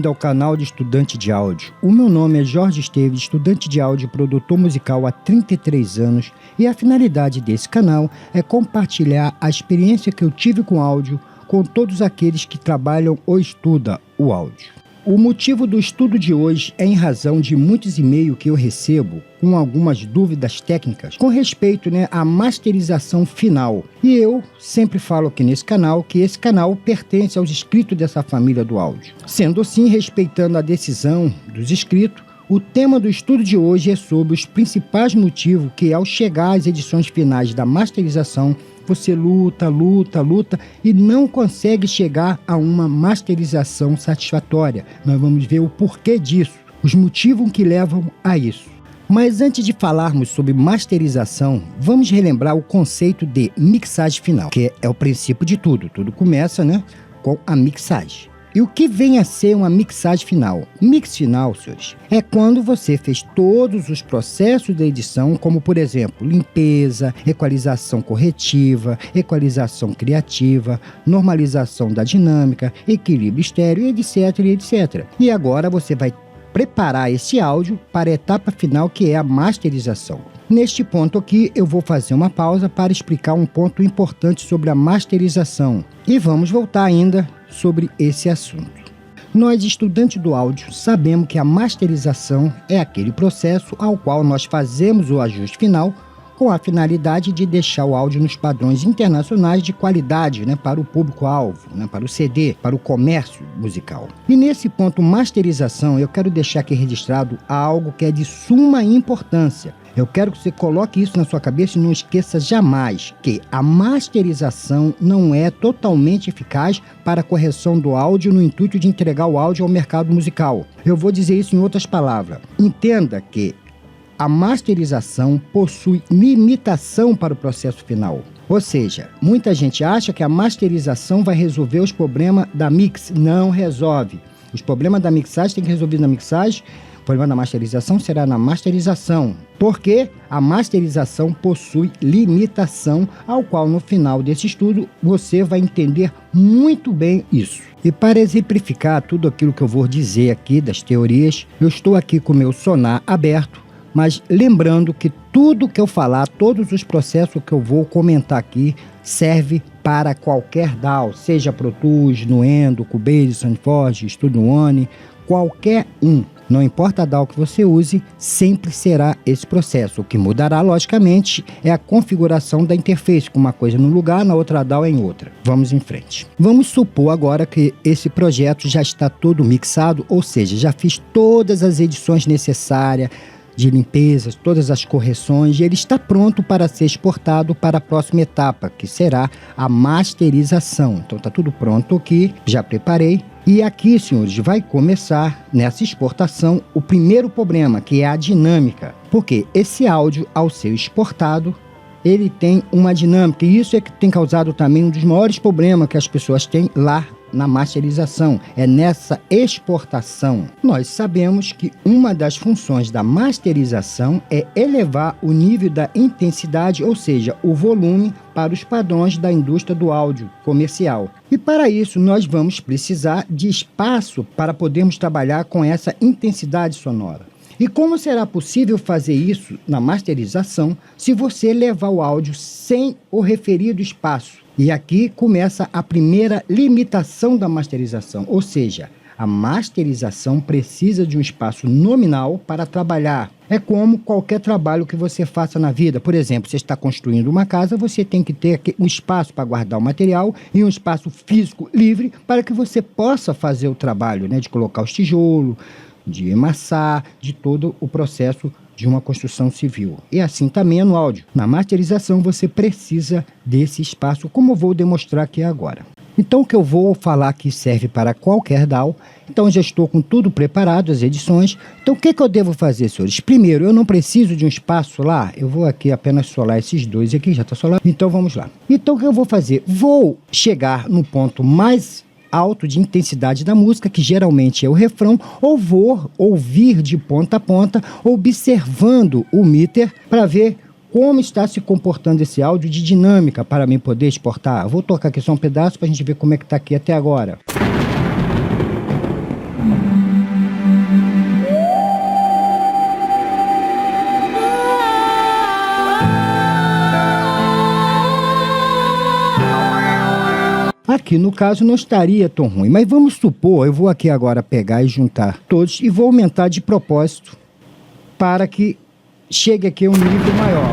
bem-vindo ao canal de Estudante de Áudio. O meu nome é Jorge Esteves, estudante de áudio e produtor musical há 33 anos, e a finalidade desse canal é compartilhar a experiência que eu tive com áudio com todos aqueles que trabalham ou estudam o áudio. O motivo do estudo de hoje é em razão de muitos e-mails que eu recebo com algumas dúvidas técnicas com respeito à masterização final. E eu sempre falo aqui nesse canal que esse canal pertence aos inscritos dessa família do áudio. Sendo assim, respeitando a decisão dos inscritos, o tema do estudo de hoje é sobre os principais motivos que, ao chegar às edições finais da masterização, você luta e não consegue chegar a uma masterização satisfatória. Nós vamos ver o porquê disso, os motivos que levam a isso. Mas antes de falarmos sobre masterização, vamos relembrar o conceito de mixagem final, que é o princípio de tudo. Tudo começa, com a mixagem. E o que vem a ser uma mixagem final? Mix final, senhores, é quando você fez todos os processos da edição, como por exemplo, limpeza, equalização corretiva, equalização criativa, normalização da dinâmica, equilíbrio estéreo, etc. E agora você vai preparar esse áudio para a etapa final, que é a masterização. Neste ponto aqui, eu vou fazer uma pausa para explicar um ponto importante sobre a masterização. E vamos voltar ainda sobre esse assunto. Nós, estudantes do áudio, sabemos que a masterização é aquele processo ao qual nós fazemos o ajuste final com a finalidade de deixar o áudio nos padrões internacionais de qualidade, para o público-alvo, para o CD, para o comércio musical. E nesse ponto masterização, eu quero deixar aqui registrado algo que é de suma importância. Eu quero que você coloque isso na sua cabeça e não esqueça jamais que a masterização não é totalmente eficaz para a correção do áudio no intuito de entregar o áudio ao mercado musical. Eu vou dizer isso em outras palavras. Entenda que a masterização possui limitação para o processo final. Ou seja, muita gente acha que a masterização vai resolver os problemas da mix. Não resolve. Os problemas da mixagem tem que resolver na mixagem. O problema da masterização será na masterização. Porque a masterização possui limitação, ao qual no final desse estudo você vai entender muito bem isso. E para exemplificar tudo aquilo que eu vou dizer aqui das teorias, eu estou aqui com o meu sonar aberto, mas lembrando que tudo que eu falar, todos os processos que eu vou comentar aqui, serve para qualquer DAW, seja Pro Tools, Nuendo, Cubase, SoundForge, Studio One, qualquer um. Não importa a DAW que você use, sempre será esse processo. O que mudará, logicamente, é a configuração da interface, com uma coisa no lugar, na outra DAW em outra. Vamos em frente. Vamos supor agora que esse projeto já está todo mixado, ou seja, já fiz todas as edições necessárias, de limpezas, todas as correções, e ele está pronto para ser exportado para a próxima etapa, que será a masterização. Então está tudo pronto aqui, já preparei. E aqui, senhores, vai começar nessa exportação o primeiro problema, que é a dinâmica. Porque esse áudio, ao ser exportado, ele tem uma dinâmica, e isso é que tem causado também um dos maiores problemas que as pessoas têm lá na masterização, é nessa exportação. Nós sabemos que uma das funções da masterização é elevar o nível da intensidade, ou seja, o volume, para os padrões da indústria do áudio comercial. E para isso nós vamos precisar de espaço para podermos trabalhar com essa intensidade sonora. E como será possível fazer isso na masterização se você levar o áudio sem o referido espaço? E aqui começa a primeira limitação da masterização, ou seja, a masterização precisa de um espaço nominal para trabalhar. É como qualquer trabalho que você faça na vida. Por exemplo, você está construindo uma casa, você tem que ter um espaço para guardar o material e um espaço físico livre para que você possa fazer o trabalho, de colocar os tijolos, de amassar, de todo o processo de uma construção civil. E assim também é no áudio. Na masterização você precisa desse espaço, como eu vou demonstrar aqui agora. Então o que eu vou falar aqui serve para qualquer DAW. Então já estou com tudo preparado, as edições. Então o que eu devo fazer, senhores? Primeiro, eu não preciso de um espaço lá. Eu vou aqui apenas solar esses dois aqui, já está solado. Então vamos lá. Então o que eu vou fazer? Vou chegar no ponto mais alto de intensidade da música, que geralmente é o refrão, ou vou ouvir de ponta a ponta, observando o meter para ver como está se comportando esse áudio de dinâmica para mim poder exportar. Vou tocar aqui só um pedaço para a gente ver como é que está aqui até agora. Aqui no caso não estaria tão ruim, mas vamos supor, eu vou aqui agora pegar e juntar todos e vou aumentar de propósito para que chegue aqui a um nível maior.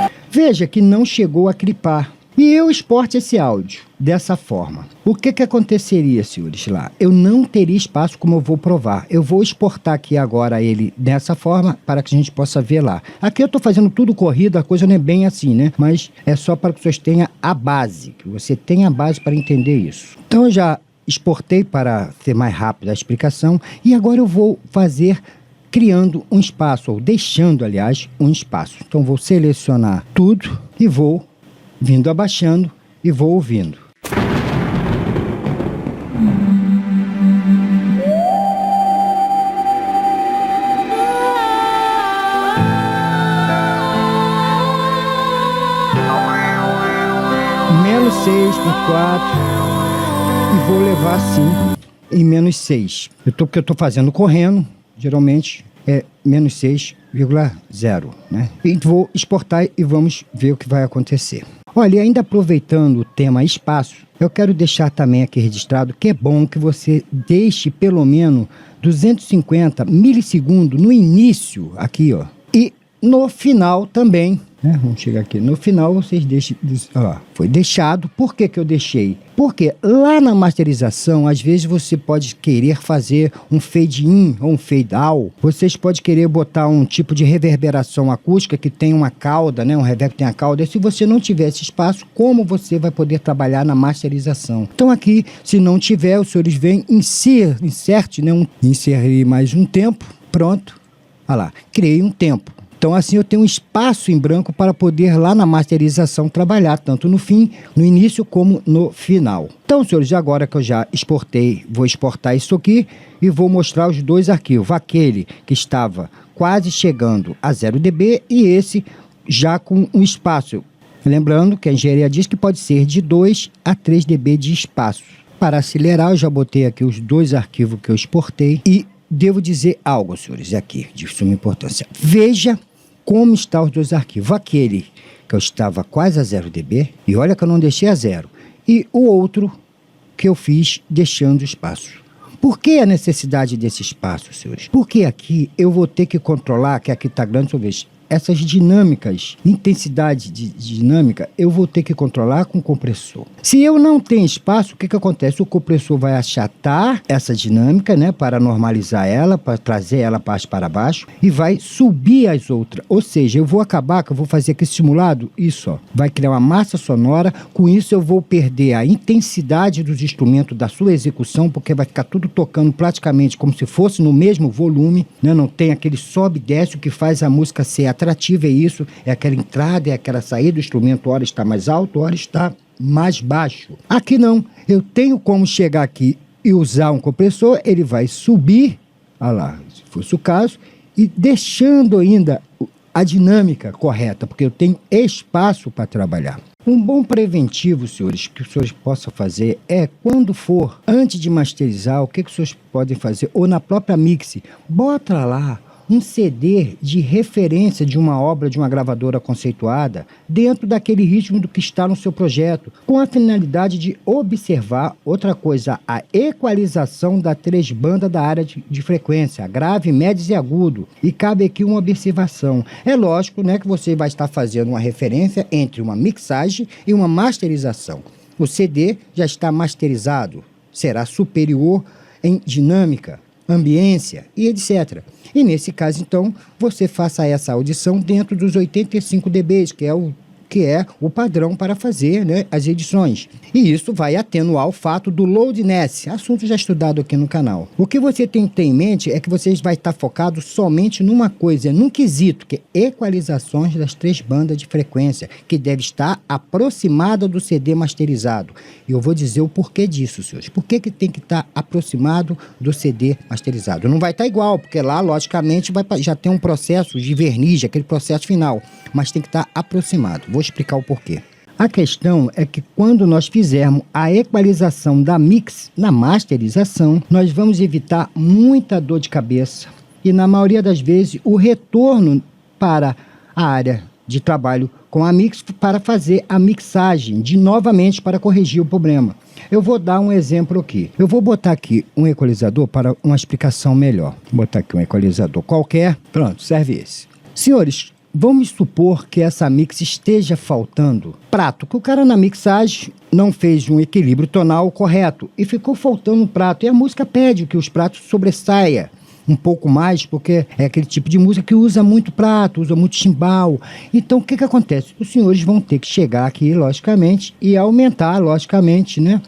Olha. Veja que não chegou a clipar. E eu exporto esse áudio dessa forma. O que aconteceria, senhores, lá? Eu não teria espaço como eu vou provar. Eu vou exportar aqui agora ele dessa forma para que a gente possa ver lá. Aqui eu estou fazendo tudo corrido, a coisa não é bem assim, né? Mas é só para que vocês tenham a base, que você tenha a base para entender isso. Então eu já exportei para ser mais rápida a explicação e agora eu vou fazer criando um espaço, ou deixando, aliás, um espaço. Então vou selecionar tudo e vou vindo abaixando e vou ouvindo. Menos 6 por 4 e vou levar assim em menos 6. Porque eu estou fazendo correndo, geralmente é menos 6,0, né? E vou exportar e vamos ver o que vai acontecer. Olha, e ainda aproveitando o tema espaço, eu quero deixar também aqui registrado que é bom que você deixe pelo menos 250 milissegundos no início, aqui, ó, e no final também, né? Vamos chegar aqui. No final vocês deixem, ó, foi deixado. Por que eu deixei? Porque lá na masterização, às vezes você pode querer fazer um fade in ou um fade out. Vocês podem querer botar um tipo de reverberação acústica que tem uma cauda, né? Um reverb que tem a cauda. E se você não tiver esse espaço, como você vai poder trabalhar na masterização? Então aqui, se não tiver, os senhores vêm, inserte, né? Inserir mais um tempo. Pronto. Olha lá, criei um tempo. Então assim eu tenho um espaço em branco para poder lá na masterização trabalhar, tanto no fim, no início como no final. Então, senhores, agora que eu já exportei, vou exportar isso aqui e vou mostrar os dois arquivos. Aquele que estava quase chegando a 0 dB e esse já com um espaço. Lembrando que a engenharia diz que pode ser de 2 a 3 dB de espaço. Para acelerar, eu já botei aqui os dois arquivos que eu exportei e devo dizer algo, senhores, aqui de suma importância. Veja como estão os dois arquivos. Aquele que eu estava quase a 0 dB, e olha que eu não deixei a 0, e o outro que eu fiz deixando espaço. Por que a necessidade desse espaço, senhores? Porque aqui eu vou ter que controlar, que aqui está grande, talvez, essas dinâmicas, intensidade de dinâmica, eu vou ter que controlar com o compressor. Se eu não tenho espaço, o que acontece? O compressor vai achatar essa dinâmica, né, para normalizar ela, para trazer ela para baixo, e vai subir as outras. Ou seja, eu vou acabar, que eu vou fazer aqui simulado, isso, ó, vai criar uma massa sonora, com isso eu vou perder a intensidade dos instrumentos da sua execução, porque vai ficar tudo tocando praticamente como se fosse no mesmo volume, né, não tem aquele sobe e desce, o que faz a música ser atrativa, é isso, é aquela entrada, é aquela saída, o instrumento hora está mais alto, hora está mais baixo. Aqui não, eu tenho como chegar aqui e usar um compressor, ele vai subir, olha lá, se fosse o caso, e deixando ainda a dinâmica correta, porque eu tenho espaço para trabalhar. Um bom preventivo, senhores, que os senhores possam fazer é, quando for, antes de masterizar, o que os senhores podem fazer, ou na própria mix, bota lá um CD de referência de uma obra de uma gravadora conceituada dentro daquele ritmo do que está no seu projeto, com a finalidade de observar outra coisa, a equalização da três bandas da área de frequência, grave, médio e agudo. E cabe aqui uma observação. É lógico, né, que você vai estar fazendo uma referência entre uma mixagem e uma masterização. O CD já está masterizado, será superior em dinâmica, ambiência e etc. E nesse caso, então, você faça essa audição dentro dos 85 dB, que é o padrão para fazer, né, as edições. E isso vai atenuar o fato do loudness, assunto já estudado aqui no canal. O que você tem que ter em mente é que você vai estar focado somente numa coisa, num quesito, que é equalizações das três bandas de frequência, que deve estar aproximada do CD masterizado. E eu vou dizer o porquê disso, senhores. Por que tem que estar aproximado do CD masterizado? Não vai estar igual, porque lá, logicamente, já tem um processo de verniz, aquele processo final, mas tem que estar aproximado. Vou explicar o porquê. A questão é que quando nós fizermos a equalização da mix na masterização, nós vamos evitar muita dor de cabeça e, na maioria das vezes, o retorno para a área de trabalho com a Mix para fazer a mixagem novamente para corrigir o problema. Eu vou dar um exemplo aqui. Eu vou botar aqui um equalizador para uma explicação melhor. Vou botar aqui um equalizador qualquer. Pronto, serve esse. Senhores, vamos supor que essa mix esteja faltando prato, que o cara na mixagem não fez um equilíbrio tonal correto e ficou faltando um prato. E a música pede que os pratos sobressaia um pouco mais, porque é aquele tipo de música que usa muito prato, usa muito chimbal. Então, o que acontece? Os senhores vão ter que chegar aqui, logicamente, e aumentar, logicamente, né,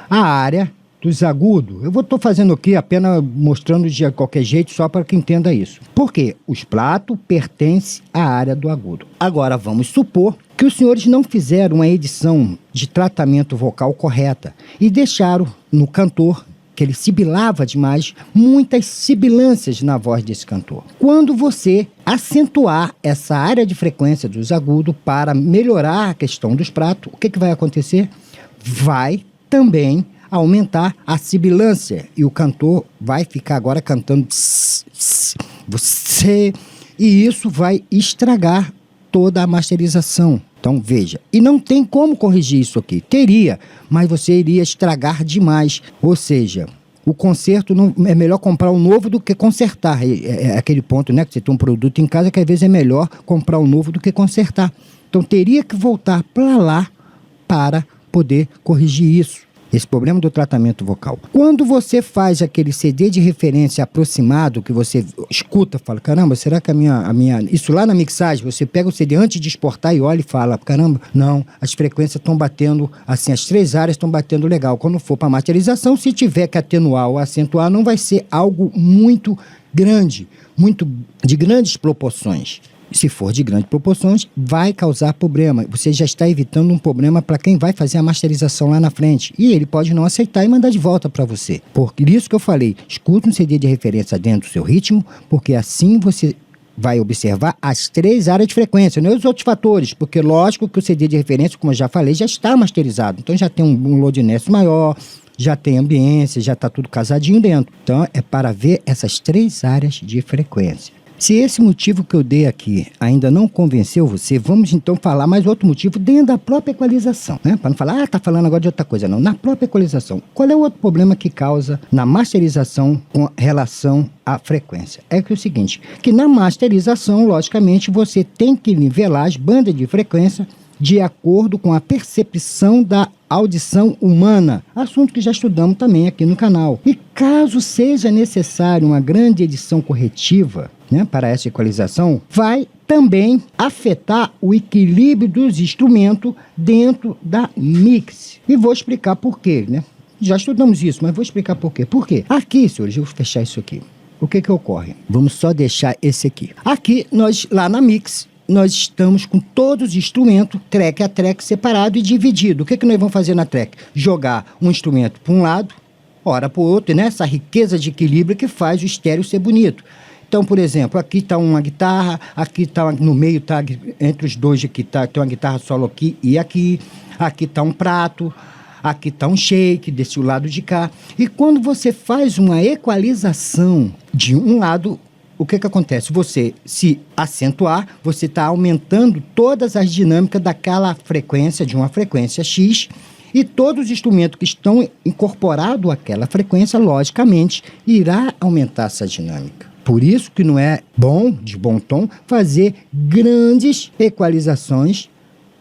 a área dos agudos. Eu estou fazendo aqui apenas mostrando de qualquer jeito, só para que entenda isso. Porque os pratos pertencem à área do agudo. Agora, vamos supor que os senhores não fizeram uma edição de tratamento vocal correta e deixaram no cantor, que ele sibilava demais, muitas sibilâncias na voz desse cantor. Quando você acentuar essa área de frequência dos agudos para melhorar a questão dos pratos, o que vai acontecer? Vai também aumentar a sibilância e o cantor vai ficar agora cantando você, e isso vai estragar toda a masterização. Então veja, e não tem como corrigir isso aqui. Teria, mas você iria estragar demais. Ou seja, o conserto não, é melhor comprar um novo do que consertar. É aquele ponto, né, que você tem um produto em casa que às vezes é melhor comprar um novo do que consertar. Então teria que voltar para lá para poder corrigir isso. Esse problema do tratamento vocal. Quando você faz aquele CD de referência aproximado, que você escuta, fala, caramba, será que a minha... Isso lá na mixagem, você pega o CD antes de exportar e olha e fala, caramba, não, as frequências estão batendo, assim, as 3 áreas estão batendo legal. Quando for para masterização, se tiver que atenuar ou acentuar, não vai ser algo muito grande, muito de grandes proporções. Se for de grandes proporções, vai causar problema. Você já está evitando um problema para quem vai fazer a masterização lá na frente. E ele pode não aceitar e mandar de volta para você. Por isso que eu falei, escuta um CD de referência dentro do seu ritmo, porque assim você vai observar as 3 áreas de frequência, não os outros fatores, porque lógico que o CD de referência, como eu já falei, já está masterizado. Então já tem um loadness maior, já tem ambiência, já está tudo casadinho dentro. Então é para ver essas 3 áreas de frequência. Se esse motivo que eu dei aqui ainda não convenceu você, vamos então falar mais outro motivo dentro da própria equalização, né? Para não falar, tá falando agora de outra coisa, não. Na própria equalização, qual é o outro problema que causa na masterização com relação à frequência? É que é o seguinte, que na masterização, logicamente, você tem que nivelar as bandas de frequência de acordo com a percepção da audição humana, assunto que já estudamos também aqui no canal. E caso seja necessário uma grande edição corretiva, né, para essa equalização, vai também afetar o equilíbrio dos instrumentos dentro da mix. E vou explicar por quê, né? Já estudamos isso, mas vou explicar por quê. Por quê? Aqui, senhores, eu vou fechar isso aqui. O que ocorre? Vamos só deixar esse aqui. Aqui, lá na mix, nós estamos com todos os instrumentos, track a track, separado e dividido. O que nós vamos fazer na track? Jogar um instrumento para um lado, ora para o outro, né? Essa riqueza de equilíbrio que faz o estéreo ser bonito. Então, por exemplo, aqui está uma guitarra, aqui está no meio, tá, entre os dois aqui tem uma guitarra solo aqui e aqui está um prato, aqui está um shake desse lado de cá. E quando você faz uma equalização de um lado, o que acontece? Você, se acentuar, você está aumentando todas as dinâmicas daquela frequência, de uma frequência X, e todos os instrumentos que estão incorporados àquela frequência, logicamente, irá aumentar essa dinâmica. Por isso que não é bom, de bom tom, fazer grandes equalizações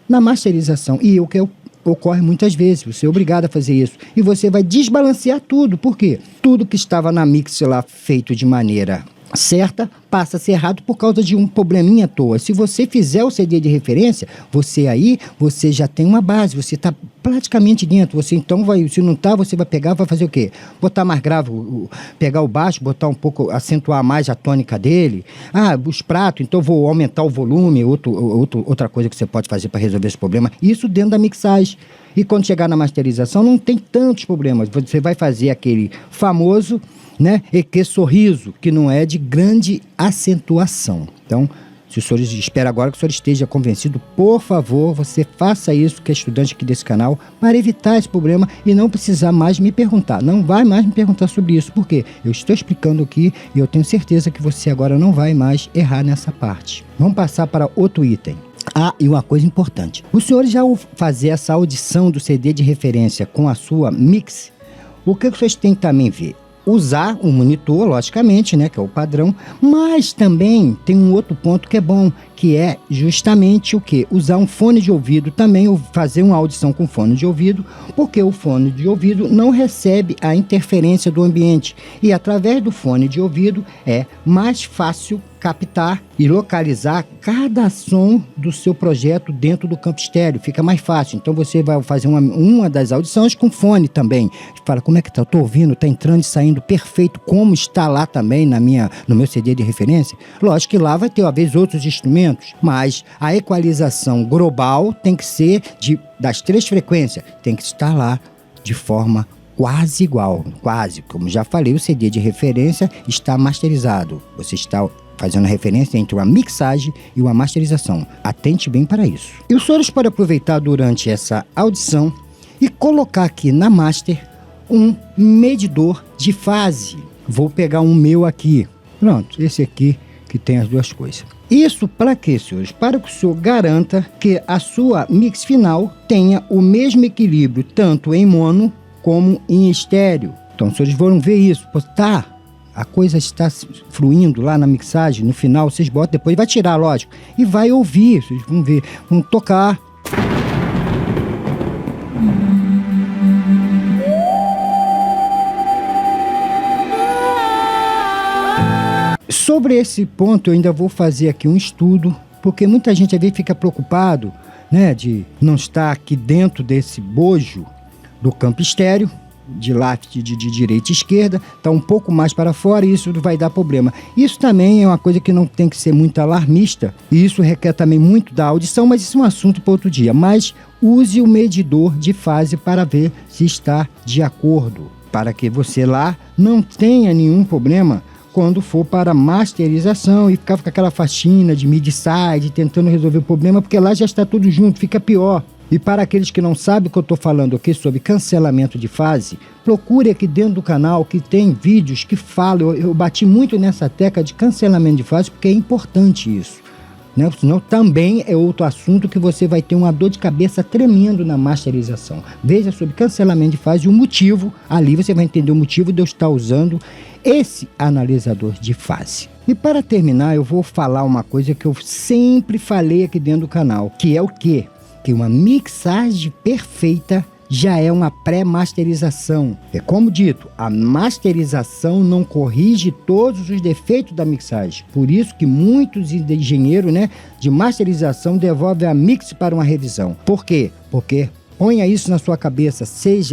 na masterização. E o que ocorre muitas vezes, você é obrigado a fazer isso. E você vai desbalancear tudo. Por quê? Tudo que estava na mix lá feito de maneira certa passa a ser errado por causa de um probleminha à toa. Se você fizer o CD de referência, você já tem uma base, você está praticamente dentro. Você então vai, se não está, você vai pegar, vai fazer o quê? Botar mais grave, pegar o baixo, botar um pouco, acentuar mais a tônica dele. Os pratos, então vou aumentar o volume, outra coisa que você pode fazer para resolver esse problema. Isso dentro da mixagem. E quando chegar na masterização, não tem tantos problemas. Você vai fazer aquele famoso, né, EQ sorriso, que não é de grande acentuação. Então, se o senhor espera agora que o senhor esteja convencido, por favor, você faça isso, que é estudante aqui desse canal, para evitar esse problema e não precisar mais me perguntar. Não vai mais me perguntar sobre isso, porque eu estou explicando aqui e eu tenho certeza que você agora não vai mais errar nessa parte. Vamos passar para outro item. Ah, e uma coisa importante. Os senhores, já ao fazer essa audição do CD de referência com a sua mix, o que vocês têm que também ver? Usar um monitor, logicamente, né, que é o padrão, mas também tem um outro ponto que é bom, que é justamente o quê? Usar um fone de ouvido também, ou fazer uma audição com fone de ouvido, porque o fone de ouvido não recebe a interferência do ambiente e através do fone de ouvido é mais fácil captar e localizar cada som do seu projeto dentro do campo estéreo, fica mais fácil. Então você vai fazer uma das audições com fone também, fala como é que tá, eu tô ouvindo, tá entrando e saindo perfeito, como está lá também no meu CD de referência. Lógico que lá vai ter, às vezes, outros instrumentos, mas a equalização global tem que ser das 3 frequências, tem que estar lá de forma quase igual, quase, como já falei, o CD de referência está masterizado, você está fazendo a referência entre uma mixagem e uma masterização. Atente bem para isso. E os senhores podem aproveitar durante essa audição e colocar aqui na master um medidor de fase. Vou pegar um meu aqui. Pronto, esse aqui que tem as 2 coisas. Isso para quê, senhores? Para que o senhor garanta que a sua mix final tenha o mesmo equilíbrio, tanto em mono como em estéreo. Então, os senhores vão ver isso. Tá, a coisa está fluindo lá na mixagem, no final vocês botam, depois vai tirar, lógico, e vai ouvir, vocês vão ver, vão tocar. Sobre esse ponto eu ainda vou fazer aqui um estudo, porque muita gente às vezes fica preocupado, né, de não estar aqui dentro desse bojo do campo estéreo, de lápide de direita e esquerda, está um pouco mais para fora e isso vai dar problema. Isso também é uma coisa que não tem que ser muito alarmista, e isso requer também muito da audição, mas isso é um assunto para outro dia. Mas use o medidor de fase para ver se está de acordo, para que você lá não tenha nenhum problema quando for para masterização e ficar com aquela faxina de midi-side tentando resolver o problema, porque lá já está tudo junto, fica pior. E para aqueles que não sabem o que eu estou falando aqui sobre cancelamento de fase, procure aqui dentro do canal que tem vídeos que falam, eu bati muito nessa tecla de cancelamento de fase porque é importante isso, né? Senão também é outro assunto que você vai ter uma dor de cabeça tremendo na masterização. Veja sobre cancelamento de fase e o motivo, ali você vai entender o motivo de eu estar usando esse analisador de fase. E para terminar, eu vou falar uma coisa que eu sempre falei aqui dentro do canal, que é o quê? Que uma mixagem perfeita já é uma pré-masterização. É como dito, a masterização não corrige todos os defeitos da mixagem. Por isso que muitos engenheiros, né, de masterização devolvem a mix para uma revisão. Por quê? Porque ponha isso na sua cabeça,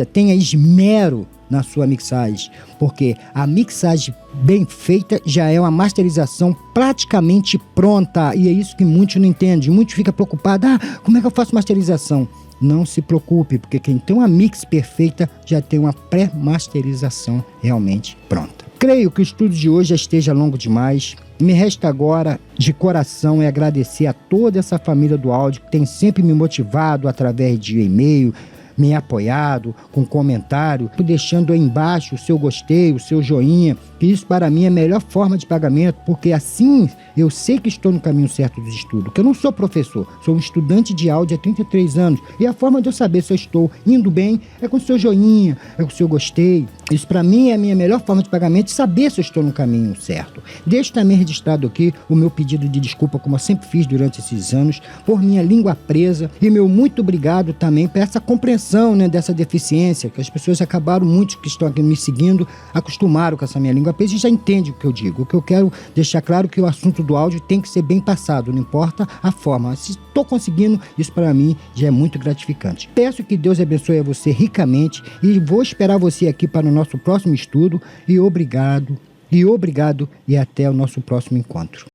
tenha esmero na sua mixagem, porque a mixagem bem feita já é uma masterização praticamente pronta, e é isso que muitos não entendem, muitos ficam preocupados, como é que eu faço masterização? Não se preocupe, porque quem tem uma mix perfeita já tem uma pré-masterização realmente pronta. Creio que o estudo de hoje já esteja longo demais. Me resta agora, de coração, agradecer a toda essa família do áudio que tem sempre me motivado através de e-mail, me apoiado com comentário, deixando aí embaixo o seu gostei, o seu joinha, que isso para mim é a melhor forma de pagamento, porque assim eu sei que estou no caminho certo dos estudos, que eu não sou professor, sou um estudante de áudio há 33 anos, e a forma de eu saber se eu estou indo bem é com o seu joinha, é com o seu gostei. Isso para mim é a minha melhor forma de pagamento, saber se eu estou no caminho certo. Deixo também registrado aqui o meu pedido de desculpa, como eu sempre fiz durante esses anos, por minha língua presa, e meu muito obrigado também por essa compreensão, né, dessa deficiência, que as pessoas acabaram, muitos que estão aqui me seguindo, acostumaram com essa minha língua presa e já entendem o que eu digo. O que eu quero deixar claro é que o assunto do áudio tem que ser bem passado, não importa a forma. Se estou conseguindo, isso para mim já é muito gratificante. Peço que Deus abençoe a você ricamente e vou esperar você aqui para o nosso próximo estudo. E obrigado, e até o nosso próximo encontro.